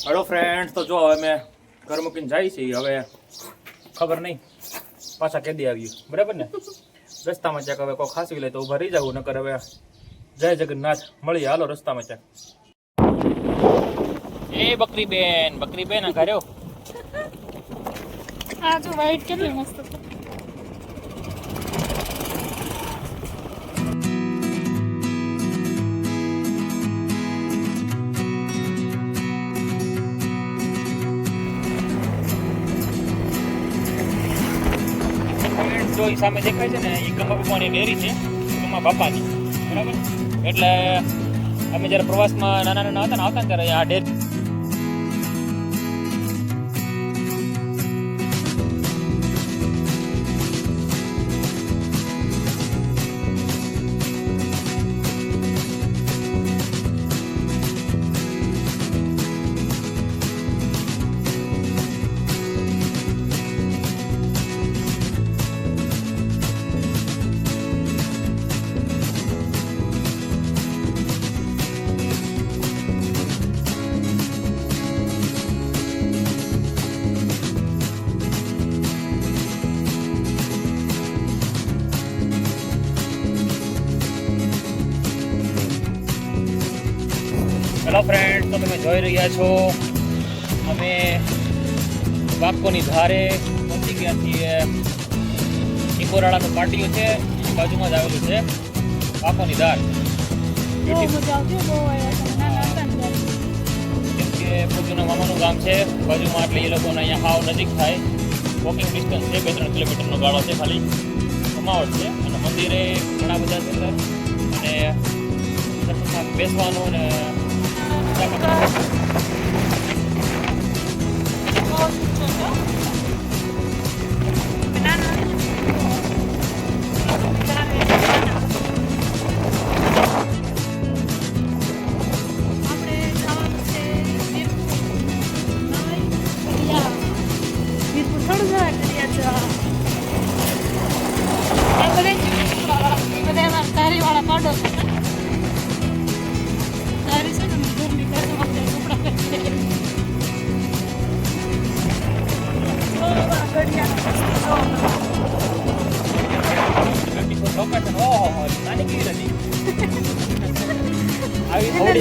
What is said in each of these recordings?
Hello friends, તો જો હવે મેં ઘર મૂકીને જાય છે. હવે ખબર નહીં પાછા કેદી આવ્યું, બરાબર ને? રસ્તામાં ક્યાંક હવે કોઈ ખાસી લે તો ઊભા રહી જવું, નકર હવે જય જગન્નાથ મળીએ. હાલો રસ્તામાં ક્યાંક. એ બકરી બેન આ ઘર્યો. આ જો વાઈટ કેટલી મસ્ત છે. જો સામે દેખાય છે ને, એ ગમા બાપાની ડેરી છે, ગમા બાપાની, બરાબર? એટલે અમે જ્યારે પ્રવાસમાં નાના હતા ને ત્યારે આ ડેરી હેલો ફ્રેન્ડ, તો તમે જોઈ રહ્યા છો અમે વાંકોની ધારે પહોંચી ગયા છીએ. ઇકોરાળાનું પાટિયું છે, બાજુમાં જ આવેલું છે વાંકોની ધાર. બહુ મજા આવતી, બહુ નાના હતા ને કેમ કે પૂજુના મામાનું ગામ છે બાજુમાં, એટલે એ લોકોને અહીંયા હાવ નજીક થાય. વોકિંગ ડિસ્ટન્સ છે, 2-3 કિલોમીટરનો ગાળો છે, ખાલી કમાવટ છે. અને મંદિરે ઘણા બધા છે અને દર્શનમાં બેસવાનું ને વાળા પાડો તારી છે ને ઘરની ઘરમાં કપડા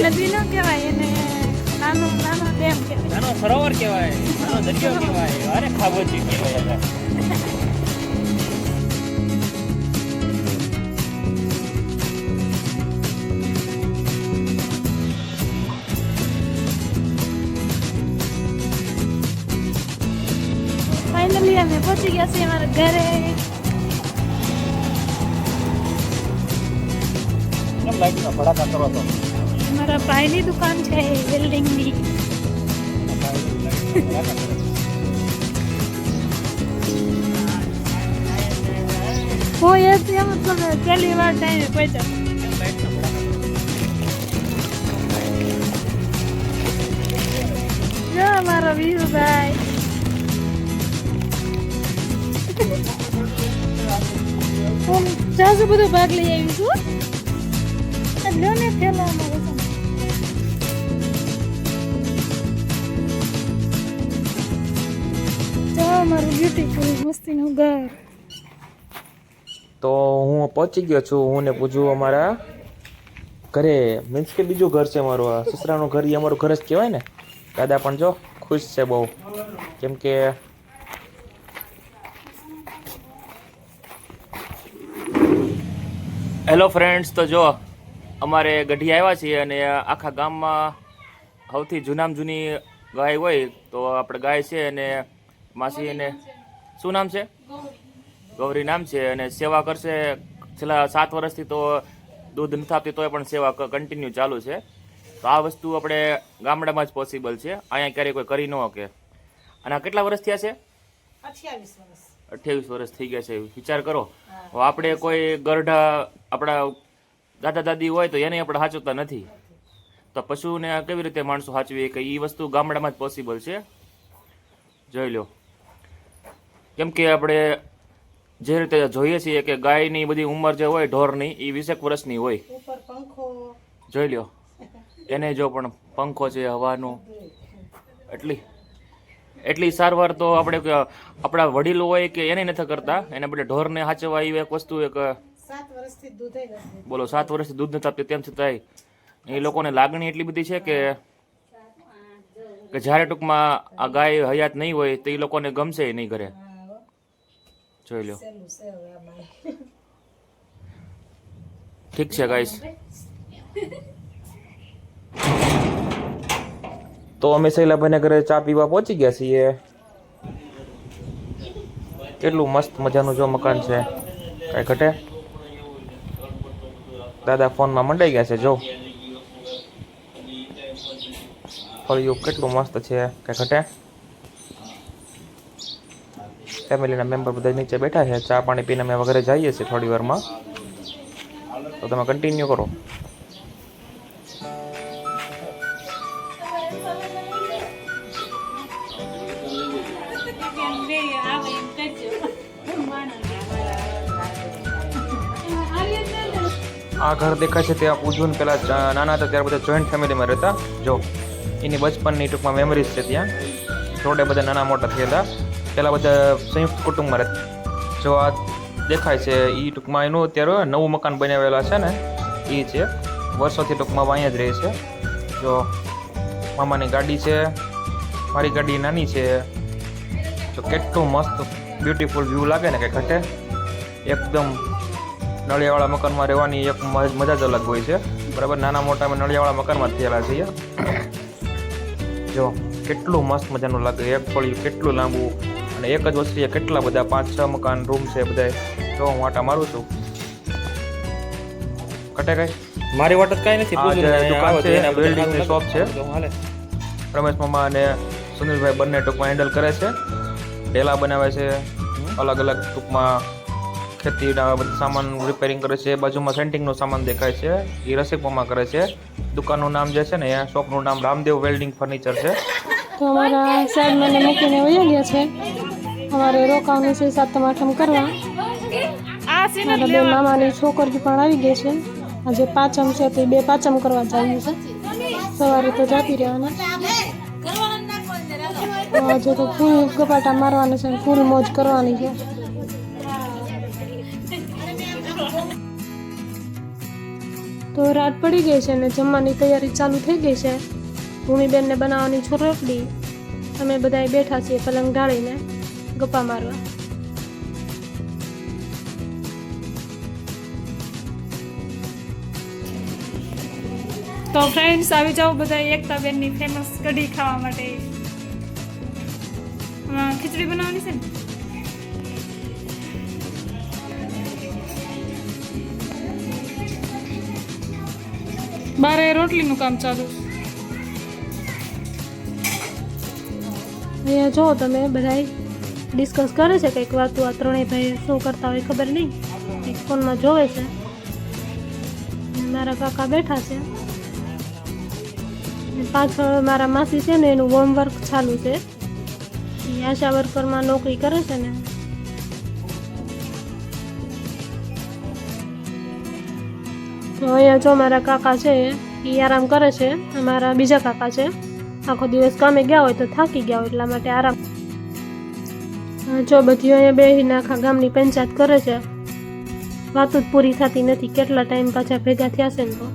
નદી નો કહેવાય, એને નાનો ડેમ કહેવાય, નાનો સરોવર કહેવાય, નાનો દરિયો કહેવાય, અરે ખાબોચી કહેવાય. ફાઇનલી અમે પહોંચી ગયા છીએ અમારા ઘરે. લાઈટનો ભડાકા કરો તો મારા ભાઈની દુકાન છે વેલ્ડિંગની. કોઈ એમ તમે પહેલી વાર ટાઈમે પહોંચ્યા. મારો વીરુભાઈ જાજુ બધું ભાગ લઈ આવી છું. લો ને થેલામાં મારું બ્યુટીફુલ મસ્તીનું ઘર. તો હું પહોંચી ગયો છું. હું ને પૂછું અમારા ઘરે, મીન્સ કે બીજું ઘર છે મારું. આ સસરાનું ઘર, એ અમારું ઘર જ કહેવાય ને. દાદા પણ જો ખુશ છે બહુ, કેમ કે હેલો ફ્રેન્ડ્સ, તો જો અમારે ગઢી આવ્યા છીએ અને આખા ગામમાં સૌથી જૂનામાં જૂની ગાય હોય તો આપણે ગાય છે. અને માસી એને શું નામ છે? ગૌરી નામ છે. અને સેવા કરશે છેલ્લા 7 વર્ષથી. તો દૂધ નથી આપતી તોય પણ સેવા કન્ટિન્યુ ચાલુ છે. તો આ વસ્તુ આપણે ગામડામાં જ પોસિબલ છે, અહીંયા ક્યારેય કોઈ કરી ન શકે. અને આ કેટલા વર્ષ થયા છે? 28 વર્ષ થઈ ગયા છે. વિચાર કરો, આપણે કોઈ ગરઢા આપણા દાદા દાદી હોય તો એને આપણે સાચવતા નથી, તો પશુને કેવી રીતે માણસો સાચવીએ? કે એ વસ્તુ ગામડામાં જ પોસિબલ છે. જોઈ લો, કેમ કે આપણે જે રીતે જોઈએ છીએ કે ગાયની બધી ઉંમર જે હોય ઢોરની એ 20 વર્ષની હોય. જોઈ લો, એને જો પણ પંખો છે હવાનો, એટલી સારવાર તો આપણે આપણા વડીલો હોય કે એને નથી કરતા, એને બદલે ઢોરને સાચવવા એવી એક વસ્તુ એક 7 વર્ષથી દૂધ નથી. બોલો 7 વર્ષથી દૂધ નથી આપતી, તેમ છતાંય એ લોકોને લાગણી એટલી બધી છે કે જ્યારે ટૂંકમાં આ ગાય હયાત નહીં હોય તો એ લોકોને ગમશે નહીં ઘરે. જોઈ લો. સહેલું છે હવે આમાં. ઠીક છે ગાઈસ, તો અમે શૈલાભાઈને ઘરે ચા પીવા પહોંચી ગયા છીએ. કેટલું મસ્ત મજાનું જો મકાન છે, કાંઈ ઘટે. દાદા ફોનમાં મંડાઈ ગયા છે. જો ફળિયું કેટલું મસ્ત છે, કાંઈ ઘટે. ફેમિલીના મેમ્બર બધા નીચે બેઠા છે, ચા પાણી પીને અમે ઘરે જઈએ છીએ થોડી વારમાં. તો તમે કન્ટિન્યુ કરો. આ ઘર દેખાય છે ત્યાં પૂજન પેલા નાના હતા ત્યારે બધા જોઈન્ટ ફેમિલીમાં રહેતા. જો એની બચપનની ટૂંકમાં મેમરીઝ છે ત્યાં. જોડે બધા નાના મોટા થયેલા, પેલા બધા સંયુક્ત કુટુંબમાં રહેતા. જો આ દેખાય છે એ ટૂંકમાં એનું અત્યારે નવું મકાન બનાવેલા છે ને એ છે. વર્ષોથી ટૂંકમાં અહીંયા જ રહે છે. જો મામાની ગાડી છે, મારી ગાડી નાની છે. તો કેટલું મસ્ત બ્યુટીફુલ વ્યૂ લાગે ને કે ઘટે. એકદમ નળિયાવાળા મકાનમાં રહેવાની એક મજા જ અલગ હોય છે. બરાબર, નાના મોટા અમે નળિયાવાળા મકાનમાં થયેલા છીએ. જો કેટલું મસ્ત મજાનું લાગે. એક ફળિયું કેટલું લાંબુ, અને એક જ વસ્તુ કેટલા બધા 5-6 મકાન રૂમ છે બધા. જો હું આટા મારું છું, કટે કઈ મારી વાટ જ કાંઈ નથી. દુકાન છે, વેલ્ડિંગની શોપ છે. રમેશ મામા અને સુનિલભાઈ બંને ટૂંકમાં હેન્ડલ કરે છે. ઢેલા બનાવે છે, અલગ અલગ ટૂંકમાં ખેતીના બધા સામાન રિપેરિંગ કરે છે. બાજુમાં સેન્ટિંગનો સામાન દેખાય છે, એ રસિક મામા કરે છે. દુકાનનું નામ જે છે ને એ શોપનું નામ રામદેવ વેલ્ડિંગ ફર્નિચર છે. તો અમારા સાહેબ મને મૂકીને વયા ગયા છે. અમારે રોકાવાનું છે 7મ 8મ કરવા. મારા બે મામાની છોકરી પણ આવી ગઈ છે. આજે 5મ છે તો 2 5મ કરવા જવાનું છે. સવારે તો જાતી રહેવાના. આજે તો ફૂલ ગપાટા મારવાના છે, ફૂલ મોજ કરવાની છે. તો રાત પડી ગઈ છે ને જમવાની તૈયારી ચાલુ થઈ ગઈ છે. ભૂમિબેનને બનાવવાની છે રોટલી. અમે બધા બેઠા છીએ પલંગ ઢાળીને ગપ્પા મારવા. તો ફ્રેન્ડ્સ આવી જાઓ બધા એકતાબેનની ફેમસ કઢી ખાવા માટે. ખીચડી બનાવવાની છે ને. બારે રોટલીનું કામ ચાલુ. અહીંયા જો તમે બધા ડિસ્કસ કરે છે કંઈક વાતો. આ ત્રણેય ભાઈ શું કરતા હોય ખબર નહીં, એક ફોનમાં જોવે છે. મારા કાકા બેઠા છે. પાછળ મારા માસી છે ને એનું હોમવર્ક ચાલુ છે. એ આશા વર્કરમાં નોકરી કરે છે ને. તો અહીંયા જો મારા કાકા છે એ આરામ કરે છે. અમારા બીજા કાકા છે આખો દિવસ કામે ગયા હોય તો થાકી ગયા હોય એટલા માટે આરામ. જો બધી અહીંયા બેસીને આખા ગામની પંચાયત કરે છે. વાતો જ પૂરી થતી નથી. કેટલા ટાઈમ પાછા ભેગા થયા છે ને તો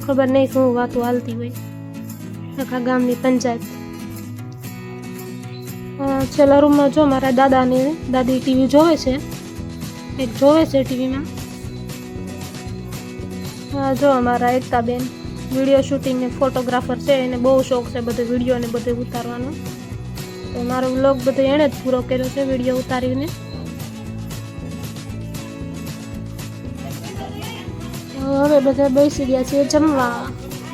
ખબર નહીં શું વાતો હાલતી હોય. આખા ગામની પંચાયત. છેલ્લા રૂમમાં જો મારા દાદા ને દાદી ટીવી જોવે છે. એક જોવે છે ટીવીમાં. જો અમારા એકતાબેન વિડીયો શૂટિંગ ને ફોટોગ્રાફર છે. એને બહુ શોખ છે બધો વિડીયો ને બધું ઉતારવાનો. તો મારો વ્લોગ બધો એણે જ પૂરો કર્યો છે વિડીયો ઉતારીને. હવે બધા બેસી ગયા છે જમવા.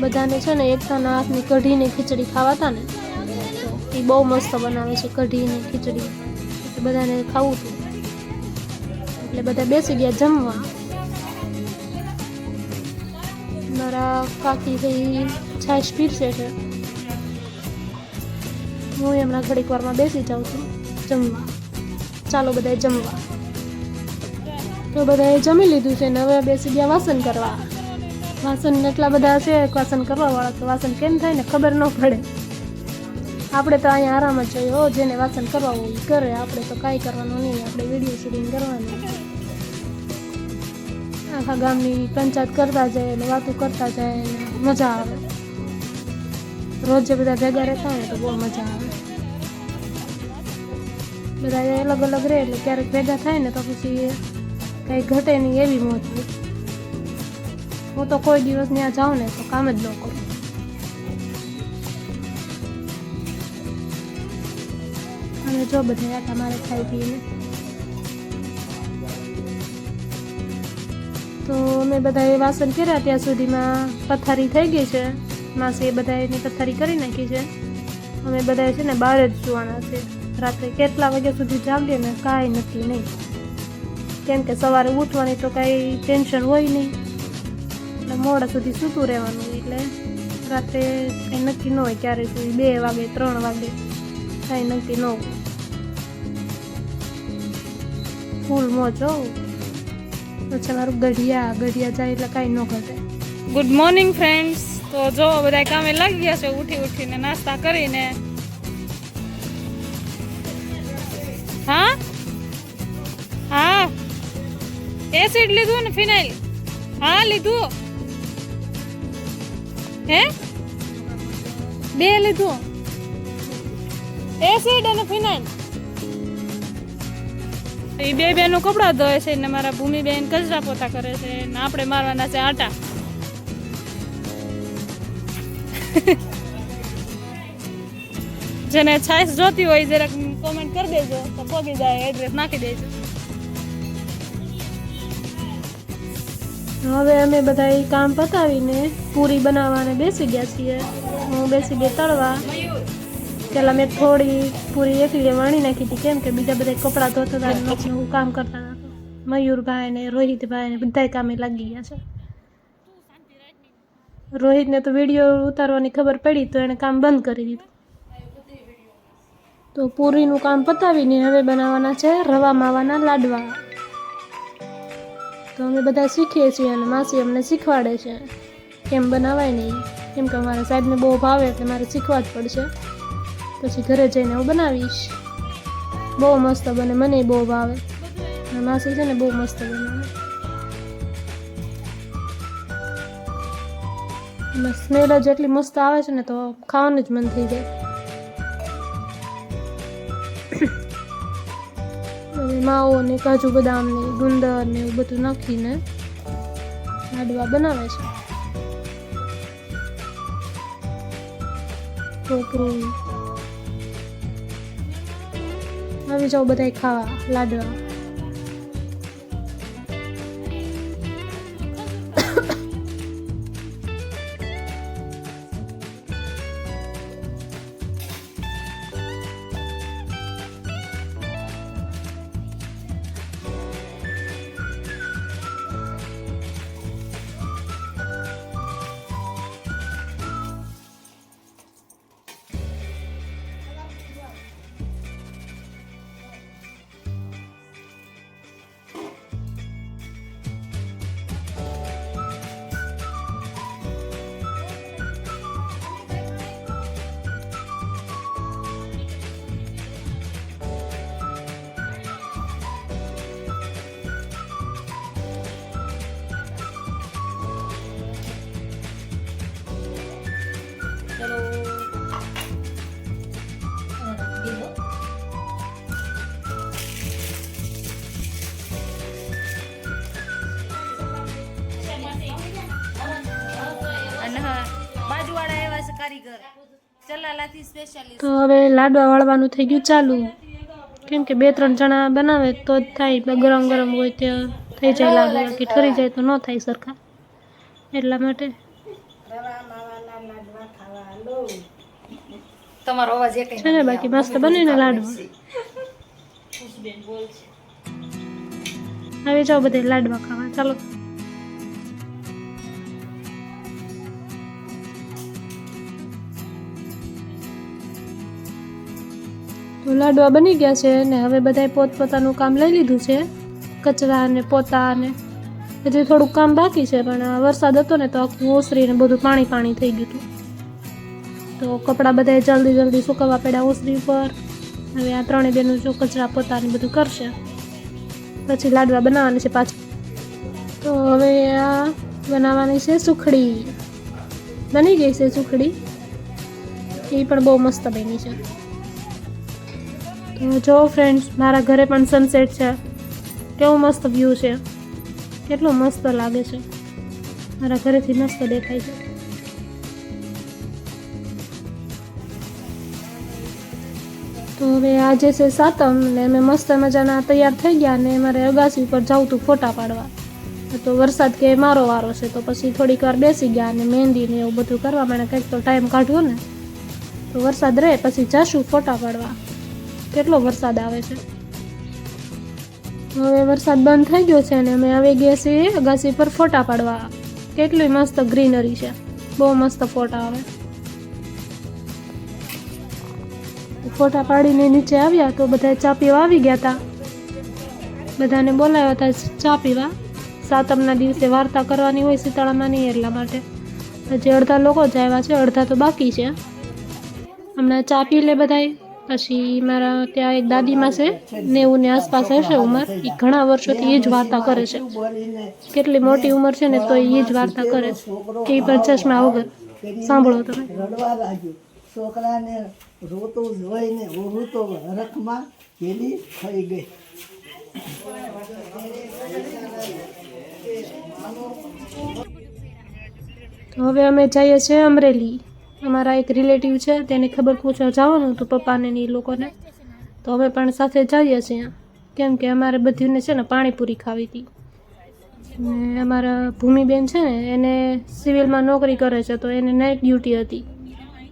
બધાને છે ને એકતાના હાથની કઢીને ખીચડી ખાવા હતા ને, તો એ બહુ મસ્ત બનાવે છે કઢી ને ખીચડી. એટલે બધાને ખાવું હતું એટલે બધા બેસી ગયા જમવા. મારા કાકી છે એ છાશ પીરસે છે. હું એમના ઘડીક વારમાં બેસી જાઉં છું જમવા. ચાલો બધાએ જમવા. તો બધાએ જમી લીધું છે ને હવે બેસી ગયા વાસણ કરવા. વાસણ એટલા બધા છે વાસણ કરવા વાળા, તો વાસણ કેમ થાય ને ખબર ન પડે. આપણે તો અહીંયા આરામ જ જોઈએ. હો, જેને વાસણ કરવા હોય એ કરે, આપણે તો કાંઈ કરવાનું નહીં, આપણે વિડીયો શૂટિંગ કરવાનું. આખા ગામની પંચાયત કરતા જાય ને વાતો કરતા જાય ને મજા આવે. રોજ જે બધા ભેગા રહેતા હોય તો બહુ મજા આવે. બધા અલગ અલગ રહે એટલે ક્યારેક ભેગા થાય ને તો પછી કંઈ ઘટે નહીં એવી મોજ હોય. હું તો કોઈ દિવસ ત્યાં જાઉં ને તો કામ જ ન કરું. અને જો બધા આટા મારે ખાઈ પીને તો અમે બધાએ વાસણ કર્યા ત્યાં સુધીમાં પથારી થઈ ગઈ છે. માસીએ બધાની પથારી કરી નાખી છે. અમે બધાએ છે ને બહાર જ સુવાના છે. રાત્રે કેટલા વાગ્યા સુધી જાગીએ ને કાંઈ નક્કી નહીં, કેમ કે સવારે ઉઠવાની તો કાંઈ ટેન્શન હોય નહીં, એટલે મોડા સુધી સૂતું રહેવાનું. એટલે રાત્રે કંઈ નક્કી ન હોય ક્યારે સુધી 2 વાગે 3 વાગે કાંઈ નક્કી ન હોય. ફૂલ મોજ હો. પછી મારું ગઢિયા જાય એટલે કાંઈ ન ઘટે. Good morning friends. તો જો બધા કામે લાગી ગયા છે, ઉઠીને નાસ્તા કરીને. હા હા એસિડ લીધું ને ફિનાઇલ? હા લીધું. હે 2 લીધું, એસિડ અને ફિનાઇલ. એ 2 બેનું કપડાં ધોય છે ને મારા ભૂમિબેન કચરા પોતા કરે છે ને આપણે મારવાના છે આટા. જેને છાશ જોતી હોય જરાક કોમેન્ટ કરી દેજો તો પોગી જાય, એડ્રેસ નાખી દેજો. હવે અમે બધા કામ પતાવીને પૂરી બનાવવાને બેસી ગયા છીએ. હું બેસી ગઈ તળવા. પહેલાં મેં થોડી પૂરી એકલી વાણી નાખી હતી, કેમ કે બીજા બધા કપડાં ધોતા હતા, હું કામ કરતા હતા. મયુરભાઈ ને રોહિતભાઈ ને બધા કામે લાગી ગયા છે. રોહિતને તો વિડીયો ઉતારવાની ખબર પડી તો એણે કામ બંધ કરી દીધું. તો પૂરીનું કામ પતાવીને હવે બનાવવાના છે રવા માવાના લાડવા. તો અમે બધા શીખીએ છીએ અને માસી અમને શીખવાડે છે કેમ બનાવાય નહીં, કેમ કે અમારા સાહેબને બહુ ભાવે એટલે મારે શીખવા જ પડશે. પછી ઘરે જઈને હું બનાવીશ. બહુ મસ્ત બને, મને બહુ ભાવે. અને માસી છે ને બહુ મસ્ત બનાવે. એમાં સ્મેલ જ એટલી મસ્ત આવે છે ને તો ખાવાનું જ મન થઈ જાય. માવો ને કાજુ બદામ ને ગુંદર ને એવું બધું નાખીને લાડવા બનાવે છે. ટોપરું આવી જાઓ બધા ખાવા લાડવા. તો હવે લાડવા વાળવાનું થઈ ગયું ચાલુ, કેમ કે 2-3 જણા બનાવે તો જ થાય. ગરમ ગરમ હોય ત્યાં થઈ જાય લાડવા, બાકી ઠરી જાય તો ન થાય સરખા. એટલા માટે તમારો અવાજ એક છે ને, બાકી મસ્ત બને ને લાડવા. હવે જાઓ બધા લાડવા ખાવા, ચાલો. તો લાડવા બની ગયા છે ને હવે બધાએ પોતપોતાનું કામ લઈ લીધું છે. કચરા ને પોતા ને હજી થોડુંક કામ બાકી છે, પણ વરસાદ હતો ને તો આખું ઓસરી ને બધું પાણી પાણી થઈ ગયું હતું. તો કપડાં બધા જલ્દી જલ્દી સુકવવા પડ્યા ઓસરી ઉપર. હવે આ ત્રણેય બેનું જો કચરા પોતાને બધું કરશે, પછી લાડવા બનાવવાની છે પાછું. તો હવે આ બનાવવાની છે સુખડી. બની ગઈ છે સુખડી, એ પણ બહુ મસ્ત બની છે. તો જો ફ્રેન્ડ્સ, મારા ઘરે પણ સનસેટ છે. કેવું મસ્ત વ્યૂ છે, કેટલું મસ્ત લાગે છે. મારા ઘરેથી મસ્ત દેખાય છે. તો હવે આજે છે સાતમ ને અમે મસ્ત મજાના તૈયાર થઈ ગયા ને મારે અગાસી ઉપર જવું હતું ફોટા પાડવા. તો વરસાદ કે મારો વારો છે, તો પછી થોડીક વાર બેસી ગયા અને મહેંદી ને એવું બધું કરવા માટે કંઈક તો ટાઈમ કાઢવો ને. તો વરસાદ રહે પછી જાશું ફોટા પાડવા. કેટલો વરસાદ આવે છે. હવે વરસાદ બંધ થઈ ગયો છે અને અમે આવી ગયા છીએ અગાસી પર ફોટા પાડવા. કેટલી મસ્ત ગ્રીનરી છે, બહુ મસ્ત ફોટા આવે. ફોટા પાડીને નીચે આવ્યા તો બધા ચા પીવા આવી ગયા હતા. બધાને બોલાવ્યા હતા ચા પીવા. સાતમના દિવસે વાર્તા કરવાની હોય શીતળામાની, એટલા માટે હજી અડધા લોકો જ આવ્યા છે, અડધા તો બાકી છે. હમણાં ચા પી લે બધાય. પછી મારા ત્યાં એક દાદીમાં છે, 90 ની આસપાસ હશે ઉંમર. એ ઘણા વર્ષોથી એ જ વાર્તા કરે છે. કેટલી મોટી ઉંમર છે ને તો એ જ વાર્તા કરે છે, એ પણ ચશ્મા વગર. સાંભળો તમે. રડવા લાગ્યું. છોકરાને રોતું જોઈને હું તો હરખમાં પેલી થઈ ગઈ. તો હવે અમે જઈએ છીએ અમરેલી. અમારા એક રિલેટિવ છે, તેને ખબર પૂછવા જવાનું હતું પપ્પાને ને એ લોકોને. તો અમે પણ સાથે જઈએ છીએ, કેમ કે અમારે બધીને છે ને પાણીપુરી ખાવી હતી. ને અમારા ભૂમિબેન છે ને એને સિવિલમાં નોકરી કરે છે, તો એને નાઇટ ડ્યુટી હતી,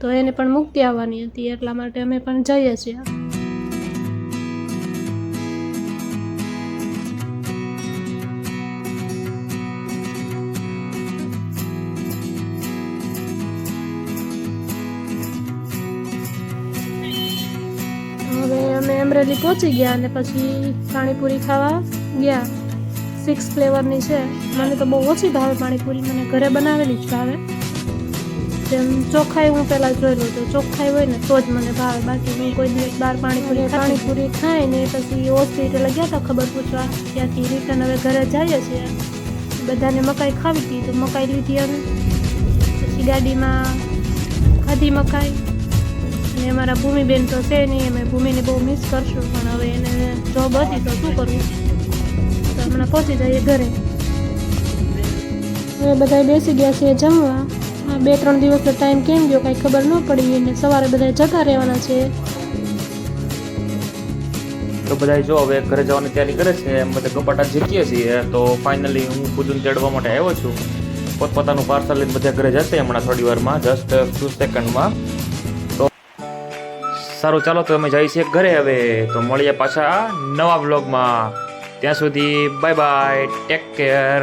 તો એને પણ મૂકતી આવવાની હતી, એટલા માટે અમે પણ જઈએ છીએ. હવે અમે અમરેલી પહોંચી ગયા અને પછી પાણીપુરી ખાવા ગયા. 6 ફ્લેવરની છે. મને તો બહુ ઓછી ભાવે પાણીપુરી, મને ઘરે બનાવેલી જ ભાવે. જેમ ચોખ્ખાઈ હું પહેલાં જોઈ લઉં, તો ચોખ્ખાઈ હોય ને તો જ મને ભાવે, બાકી હું કોઈ દિવસ બહાર પાણીપુરી ખાઈને પછી હોસ્પિટલે ગયા હતા ખબર પૂછવા. ત્યાંથી રિટર્ન હવે ઘરે જઈએ છીએ. બધાને મકાઈ ખાવી હતી તો મકાઈ લીધી અમે. પછી ગાડીમાં ખાધી મકાઈ. અને અમારા ભૂમિબેન તો છે નહીં, અમે ભૂમિને બહુ મિસ કરશું, પણ હવે એને જોબ હતી તો શું કરવું. તો હમણાં પહોંચી જઈએ ઘરે. હવે બધા બેસી ગયા છીએ જમવા. 2-3 દિવસનો ટાઈમ કેમ ગયો કાંઈ ખબર ન પડી, અને સવારે બધા જતા રહેવાના છે. તો બધા જો હવે ઘરે જવાની તૈયારી કરે છે. એમ બધા કપાટા જીકીએ છીએ. તો ફાઇનલી હું પૂજન તેડવા માટે આવ્યો છું. પોતપોતાનું પાર્સલ લઈને બધા ઘરે જશે હમણાં થોડી વારમાં, જસ્ટ few સેકન્ડમાં. તો સારું, ચાલો તો અમે જઈએ છીએ ઘરે હવે. તો મળીએ પાછા નવા બ્લોગમાં. ત્યાં સુધી બાય બાય, ટેક કેર.